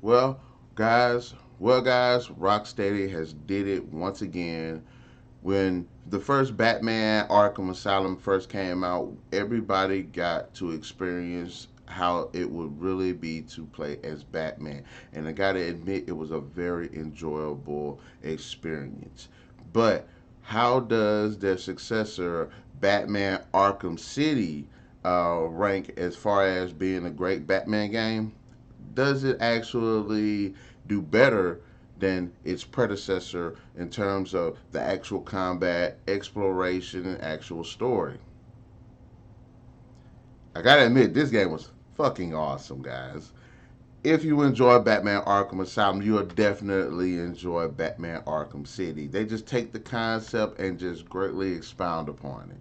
Well, guys, Rocksteady has did it once again. When the first Batman Arkham Asylum first came out, everybody got to experience how it would really be to play as Batman. And I gotta admit, it was a very enjoyable experience. But how does their successor, Batman Arkham City, rank as far as being a great Batman game? Does it actually do better than its predecessor in terms of the actual combat, exploration, and actual story? I gotta admit, this game was fucking awesome, guys. If you enjoy Batman Arkham Asylum, you'll definitely enjoy Batman Arkham City. They just take the concept and just greatly expound upon it.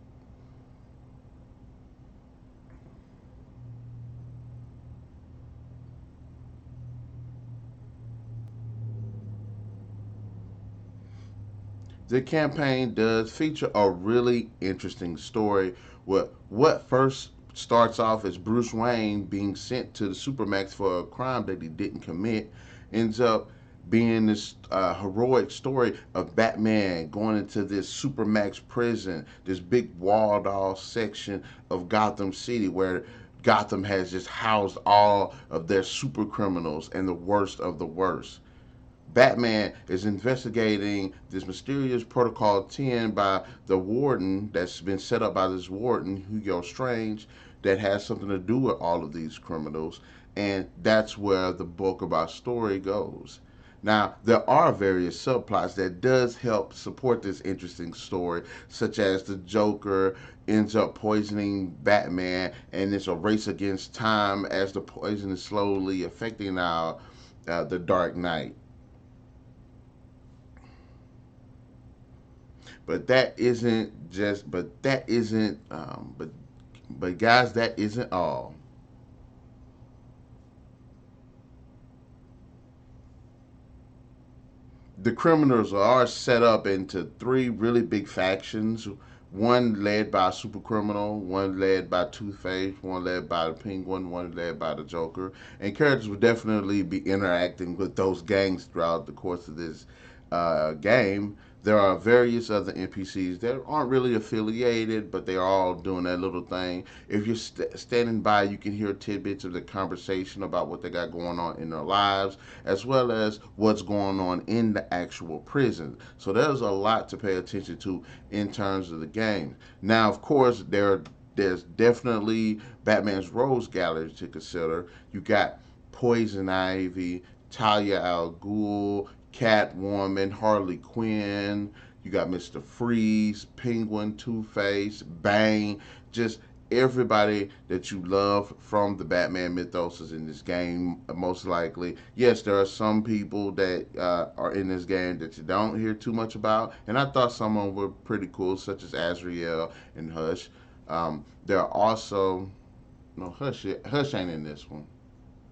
The campaign does feature a really interesting story. What first starts off as Bruce Wayne being sent to the Supermax for a crime that he didn't commit ends up being this heroic story of Batman going into this Supermax prison, this big walled off section of Gotham City where Gotham has just housed all of their super criminals and the worst of the worst. Batman is investigating this mysterious Protocol 10 by the warden that's been set up by this warden, Hugo Strange, that has something to do with all of these criminals. And that's where the bulk of our story goes. Now, there are various subplots that does help support this interesting story, such as the Joker ends up poisoning Batman, and it's a race against time as the poison is slowly affecting our the Dark Knight. But guys, that isn't all. The criminals are set up into three really big factions. One led by a super criminal, one led by Two Face, one led by the Penguin, one led by the Joker. And characters will definitely be interacting with those gangs throughout the course of this game. There are various other NPCs that aren't really affiliated, but they're all doing that little thing. If you're standing by, you can hear tidbits of the conversation about what they got going on in their lives, as well as what's going on in the actual prison. So there's a lot to pay attention to in terms of the game. Now, of course, there's definitely Batman's Rose Gallery to consider. You got Poison Ivy, Talia al Ghul, Catwoman, Harley Quinn. You got Mr. Freeze, Penguin, Two Face, Bane. Just everybody that you love from the Batman mythos is in this game, most likely. Yes, there are some people that are in this game that you don't hear too much about, and I thought some of them were pretty cool, such as Azrael and Hush. There are also no Hush ain't in this one.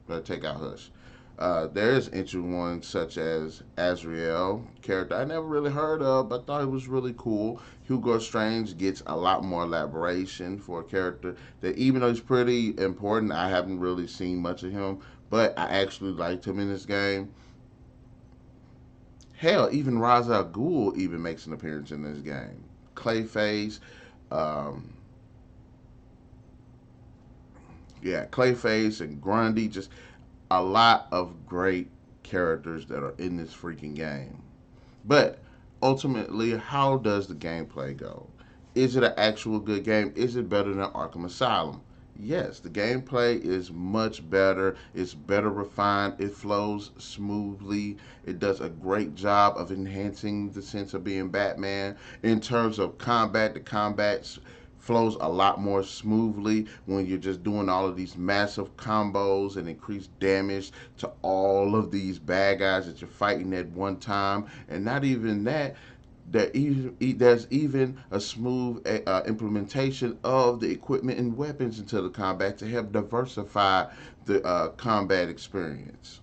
Better take out Hush. There is interesting ones such as Azrael, character I never really heard of, but thought it was really cool. Hugo Strange gets a lot more elaboration for a character that, even though he's pretty important, I haven't really seen much of him, but I actually liked him in this game. Hell, even Ra's al Ghul even makes an appearance in this game. Clayface, um, yeah, Clayface and Grundy, just a lot of great characters that are in this freaking game. But ultimately, how does the gameplay go? Is it an actual good game? Is it better than Arkham Asylum? Yes, the gameplay is much better. It's better refined. It flows smoothly. It does a great job of enhancing the sense of being Batman. In terms of combat, the combat flows a lot more smoothly when you're just doing all of these massive combos and increased damage to all of these bad guys that you're fighting at one time. And not even that, there's even a smooth implementation of the equipment and weapons into the combat to help diversify the combat experience.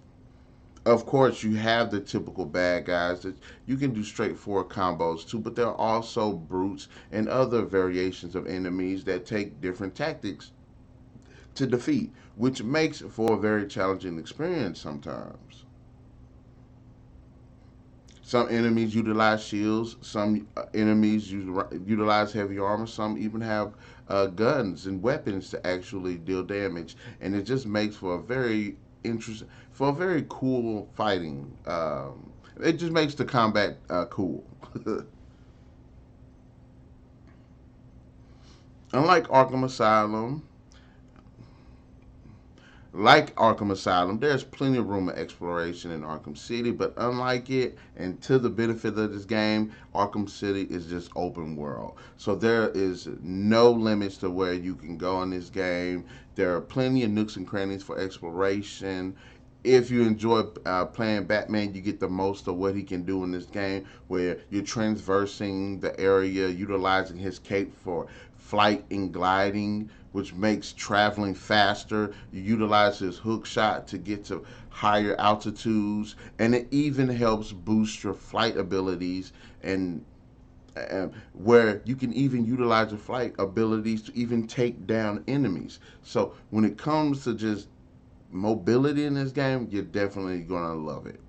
Of course, you have the typical bad guys that you can do straightforward combos too, but there are also brutes and other variations of enemies that take different tactics to defeat, which makes for a very challenging experience sometimes. Some enemies utilize shields. Some enemies utilize heavy armor. Some even have guns and weapons to actually deal damage, and it just makes for a very interesting, for a very cool fighting. It just makes the combat cool. Unlike Arkham Asylum, Like Arkham Asylum, there's plenty of room for exploration in Arkham City, but unlike it, and to the benefit of this game, Arkham City is just open world. So there is no limits to where you can go in this game. There are plenty of nooks and crannies for exploration. If you enjoy playing Batman, you get the most of what he can do in this game, where you're transversing the area, utilizing his cape for flight and gliding, which makes traveling faster. You utilize his hook shot to get to higher altitudes, and it even helps boost your flight abilities and where you can even utilize your flight abilities to even take down enemies. So when it comes to just mobility in this game, you're definitely gonna love it.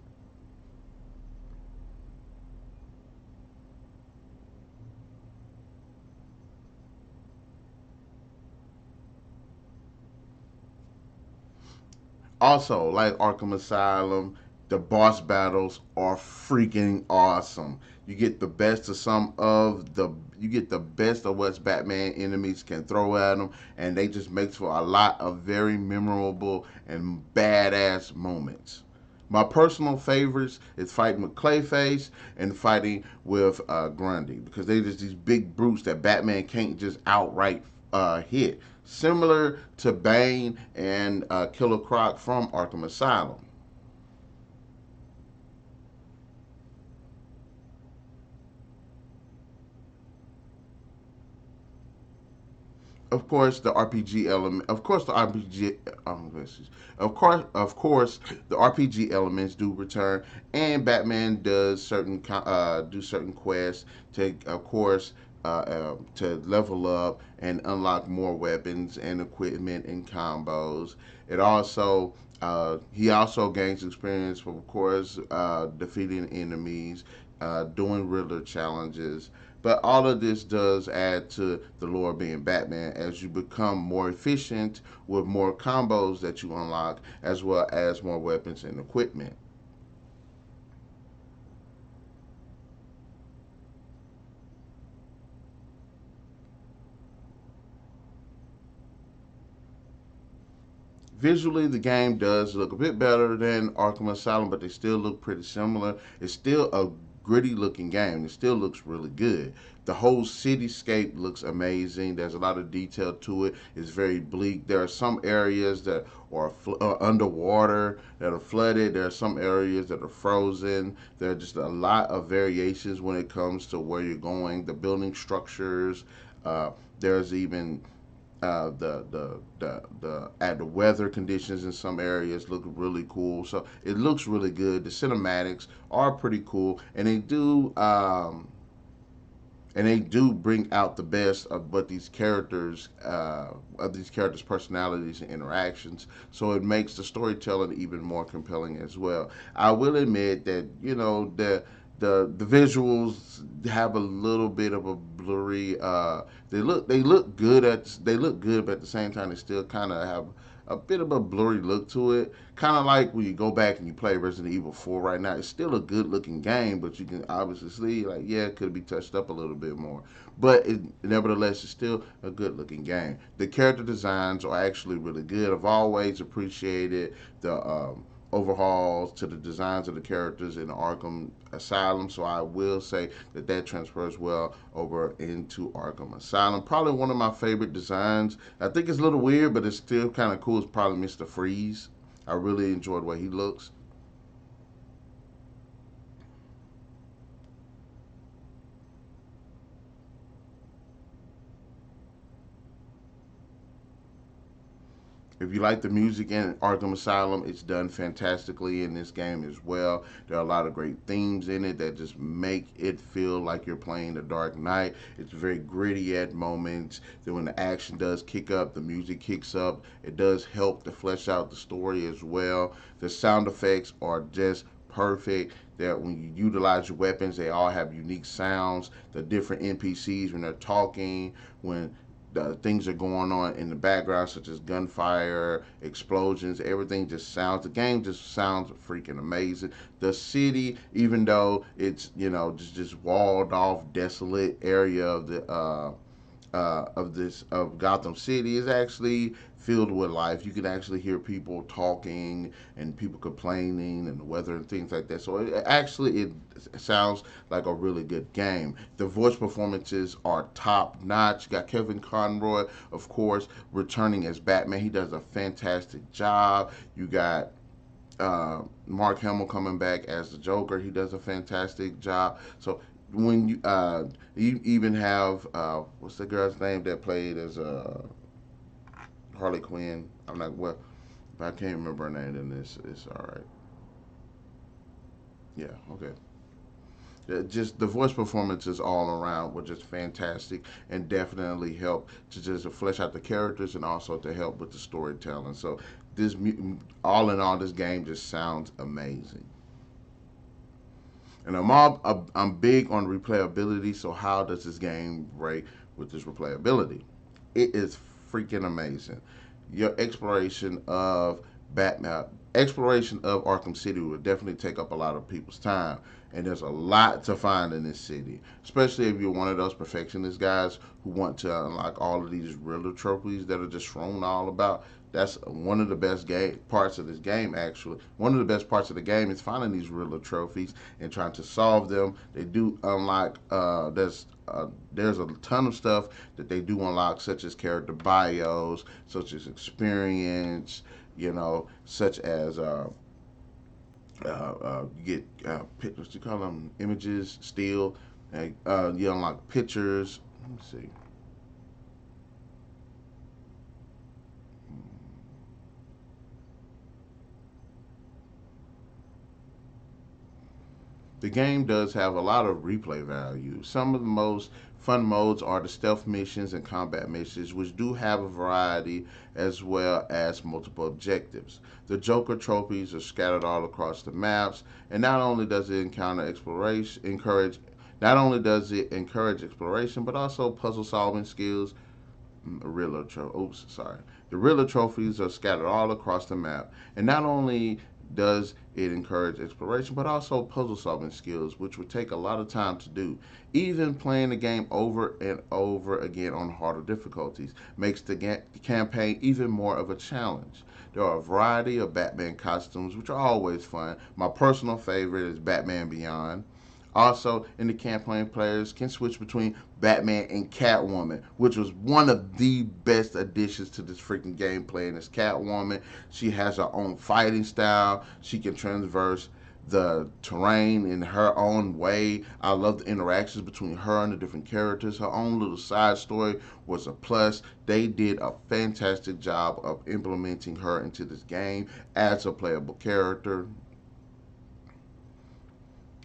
Also, like Arkham Asylum, the boss battles are freaking awesome. You get the best of some of the you get the best of what Batman enemies can throw at them, and they just makes for a lot of very memorable and badass moments. My personal favorites is fighting with Clayface and fighting with Grundy because they just these big brutes that Batman can't just outright hit. Similar to Bane and Killer Croc from Arkham Asylum. Of course, the RPG element. Of course, the RPG. Of course, the RPG elements do return, and Batman does certain quests to, of course, to level up and unlock more weapons and equipment and combos. It also he also gains experience, of course, defeating enemies, doing Riddler challenges. But all of this does add to the lore being Batman as you become more efficient with more combos that you unlock, as well as more weapons and equipment. Visually, the game does look a bit better than Arkham Asylum, but they still look pretty similar. It's still a gritty looking game. It still looks really good. The whole cityscape looks amazing. There's a lot of detail to it. It's very bleak. There are some areas that are underwater, that are flooded. There are some areas that are frozen. There are just a lot of variations when it comes to where you're going, the building structures. Uh, there's even the weather conditions in some areas look really cool. So it looks really good. The cinematics are pretty cool, and they do bring out the best of what these characters' personalities and interactions. So it makes the storytelling even more compelling as well. I will admit that the visuals have a little bit of a blurry. They look good, but at the same time they still kind of have a bit of a blurry look to it. Kind of like when you go back and you play Resident Evil 4 right now. It's still a good looking game, but you can obviously see, like, yeah, it could be touched up a little bit more. But nevertheless, it's still a good looking game. The character designs are actually really good. I've always appreciated the overhauls to the designs of the characters in Arkham Asylum, so I will say that that transfers well over into Arkham Asylum. Probably one of my favorite designs. I think it's a little weird, but it's still kind of cool. It's probably Mr. Freeze. I really enjoyed the way he looks. If you like the music in Arkham Asylum, it's done fantastically in this game as well. There are a lot of great themes in it that just make it feel like you're playing The Dark Knight. It's very gritty at moments. Then when the action does kick up, the music kicks up. It does help to flesh out the story as well. The sound effects are just perfect. That when you utilize your weapons, they all have unique sounds. The different NPCs when they're talking, when the things are going on in the background, such as gunfire, explosions, everything just sounds. The game just sounds freaking amazing. The city, even though it's just walled off, desolate area of the of Gotham City is actually filled with life. You can actually hear people talking and people complaining and the weather and things like that. So it sounds like a really good game. The voice performances are top notch. You got Kevin Conroy, of course, returning as Batman. He does a fantastic job. You got Mark Hamill coming back as the Joker. He does a fantastic job. So when you even have what's the girl's name that played as Harley Quinn? I'm not well, but I can't remember her name in this. It's all right. Yeah, okay. Just the voice performances all around were just fantastic and definitely helped to just flesh out the characters and also to help with the storytelling. So this all in all, this game just sounds amazing. And I'm big on replayability. So how does this game rate with this replayability? It is freaking amazing. Your exploration of Arkham City will definitely take up a lot of people's time. And there's a lot to find in this city, especially if you're one of those perfectionist guys who want to unlock all of these Riddler trophies that are just thrown all about. That's one of the best parts of this game. Actually, one of the best parts of the game is finding these Riddler trophies and trying to solve them. They do unlock. There's a ton of stuff that they do unlock, such as character bios, such as experience. Such as you get pictures. You call them images, still. You unlock pictures. Let me see. The game does have a lot of replay value. Some of the most fun modes are the stealth missions and combat missions, which do have a variety as well as multiple objectives. The Joker trophies are scattered all across the maps, and not only does it encourage exploration, but also puzzle solving skills. The Riddler trophies are scattered all across the map, and not only does it encourage exploration, but also puzzle solving skills, which would take a lot of time to do. Even playing the game over and over again on harder difficulties makes the campaign even more of a challenge. There are a variety of Batman costumes, which are always fun. My personal favorite is Batman Beyond. Also, in the campaign, players can switch between Batman and Catwoman, which was one of the best additions to this freaking gameplay. And this Catwoman, she has her own fighting style. She can traverse the terrain in her own way. I love the interactions between her and the different characters. Her own little side story was a plus. They did a fantastic job of implementing her into this game as a playable character.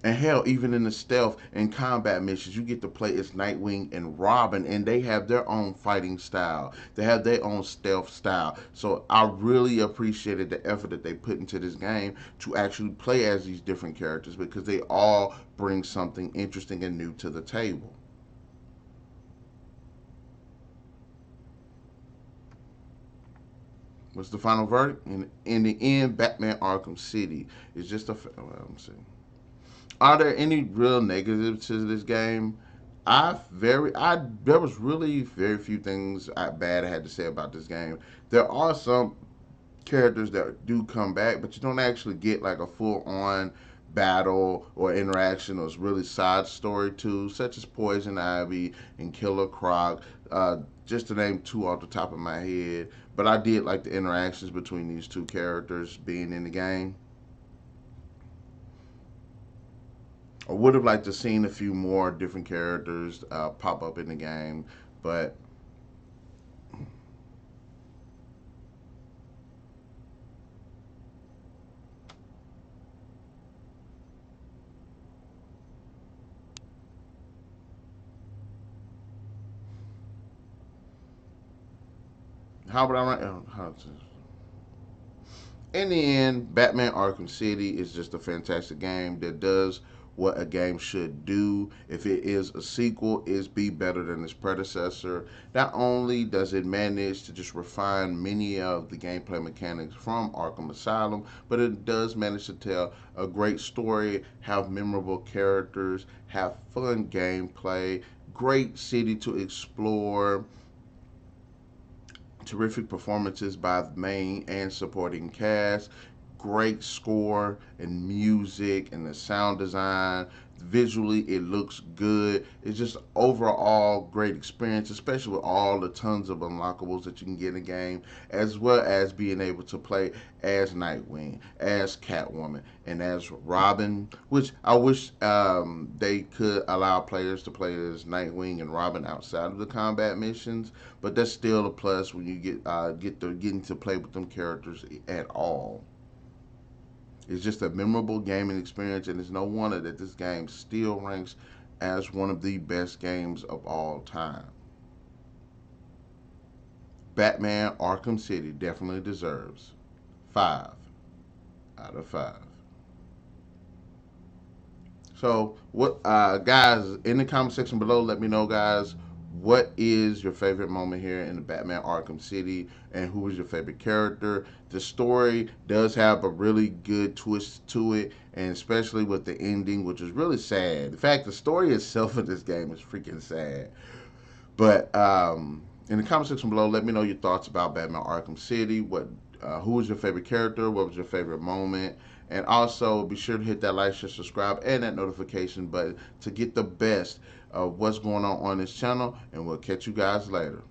And hell, even in the stealth and combat missions, you get to play as Nightwing and Robin, and they have their own fighting style. They have their own stealth style. So I really appreciated the effort that they put into this game to actually play as these different characters because they all bring something interesting and new to the table. What's the final verdict? In the end, Batman Arkham City is just a. Well, let me see. Are there any real negatives to this game? I there was really very few things bad I had to say about this game. There are some characters that do come back, but you don't actually get like a full on battle or interaction or really side story too, such as Poison Ivy and Killer Croc. Just to name two off the top of my head, but I did like the interactions between these two characters being in the game. I would have liked to seen a few more different characters pop up in the game, but How would I rank? In the end, Batman Arkham City is just a fantastic game that does what a game should do. If it is a sequel, it's be better than its predecessor. Not only does it manage to just refine many of the gameplay mechanics from Arkham Asylum, but it does manage to tell a great story, have memorable characters, have fun gameplay, great city to explore, terrific performances by the main and supporting cast, great score and music and the sound design. Visually, it looks good. It's just overall great experience, especially with all the tons of unlockables that you can get in the game, as well as being able to play as Nightwing, as Catwoman, and as Robin. Which I wish they could allow players to play as Nightwing and Robin outside of the combat missions, but that's still a plus when you getting to play with them characters at all. It's just a memorable gaming experience, and it's no wonder that this game still ranks as one of the best games of all time. Batman Arkham City definitely deserves 5 out of 5. So, what, guys, in the comment section below, let me know, guys, what is your favorite moment here in the Batman Arkham City, and who is your favorite character? The story does have a really good twist to it, and especially with the ending, which is really sad. In fact, the story itself of this game is freaking sad. But in the comment section below, let me know your thoughts about Batman Arkham City. Who was your favorite character? What was your favorite moment? And also be sure to hit that like, share, subscribe, and that notification button to get the best of what's going on this channel. And we'll catch you guys later.